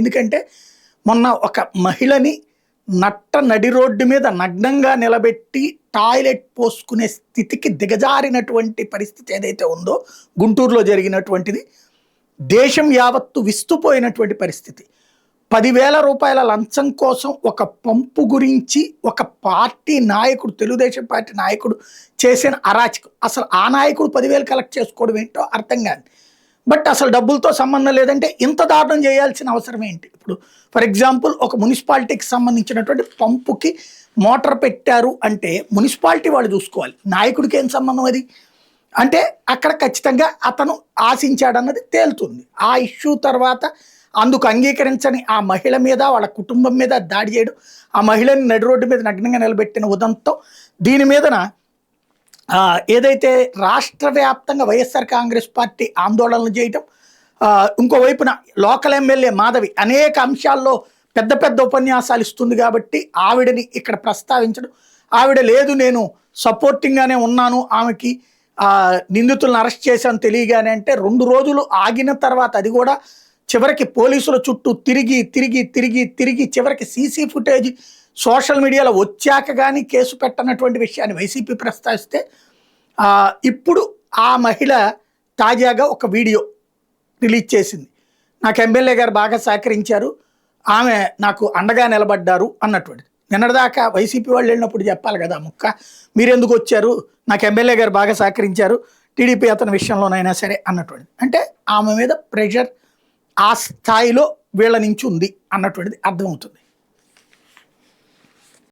ఎందుకంటే మొన్న ఒక మహిళని నట్ట నడి రోడ్డు మీద నగ్నంగా నిలబెట్టి టాయిలెట్ పోసుకునే స్థితికి దిగజారినటువంటి పరిస్థితి ఏదైతే ఉందో గుంటూరులో జరిగినటువంటిది దేశం యావత్తు విస్తుపోయినటువంటి పరిస్థితి. 10,000 రూపాయల లంచం కోసం ఒక పంపు గురించి ఒక పార్టీ నాయకుడు, తెలుగుదేశం పార్టీ నాయకుడు చేసిన అరాచకం. అసలు ఆ నాయకుడు 10,000 కలెక్ట్ చేసుకోవడం ఏంటో అర్థం కాదు. బట్ అసలు డబ్బులతో సంబంధం లేదంటే ఇంత దారుణం చేయాల్సిన అవసరం ఏంటి? ఇప్పుడు ఫర్ ఎగ్జాంపుల్ ఒక మున్సిపాలిటీకి సంబంధించినటువంటి పంపుకి మోటార్ పెట్టారు అంటే మున్సిపాలిటీ వాళ్ళు చూసుకోవాలి, నాయకుడికి ఏం సంబంధం అది? అంటే అక్కడ ఖచ్చితంగా అతను ఆశించాడన్నది తేలుతుంది. ఆ ఇష్యూ తర్వాత అందుకు అంగీకరించని ఆ మహిళ మీద, వాళ్ళ కుటుంబం మీద దాడి చేయడం, ఆ మహిళని నడి రోడ్డు మీద నగ్నంగా నిలబెట్టిన ఉదంతం, దీని మీదన ఏదైతే రాష్ట్ర వ్యాప్తంగా వైఎస్ఆర్ కాంగ్రెస్ పార్టీ ఆందోళనలు చేయటం, ఇంకోవైపున లోకల్ ఎమ్మెల్యే మాధవి అనేక అంశాల్లో పెద్ద పెద్ద ఉపన్యాసాలు ఇస్తుంది కాబట్టి ఆవిడని ఇక్కడ ప్రస్తావించడం, ఆవిడ లేదు నేను సపోర్టింగ్గానే ఉన్నాను ఆమెకి, నిందితులను అరెస్ట్ చేశాను తెలియగానే అంటే 2 రోజులు ఆగిన తర్వాత అది కూడా చివరికి పోలీసుల చుట్టూ తిరిగి తిరిగి తిరిగి తిరిగి చివరికి సీసీ ఫుటేజ్ సోషల్ మీడియాలో వచ్చాక కానీ కేసు పెట్టనటువంటి విషయాన్ని వైసీపీ ప్రస్తావిస్తే, ఇప్పుడు ఆ మహిళ తాజాగా ఒక వీడియో రిలీజ్ చేసింది. నాకు ఎమ్మెల్యే గారు బాగా సహకరించారు, ఆమె నాకు అండగా నిలబడ్డారు అన్నటువంటిది. నిన్నటిదాకా వైసీపీ వాళ్ళు వెళ్ళినప్పుడు చెప్పాలి కదా ముక్క, మీరెందుకు వచ్చారు, నాకు ఎమ్మెల్యే గారు బాగా సహకరించారు టీడీపీ అతని విషయంలోనైనా సరే అన్నటువంటిది. అంటే ఆమె మీద ప్రెషర్ ఆ స్థాయిలో వీళ్ళ నుంచి ఉంది అన్నటువంటిది అర్థమవుతుంది.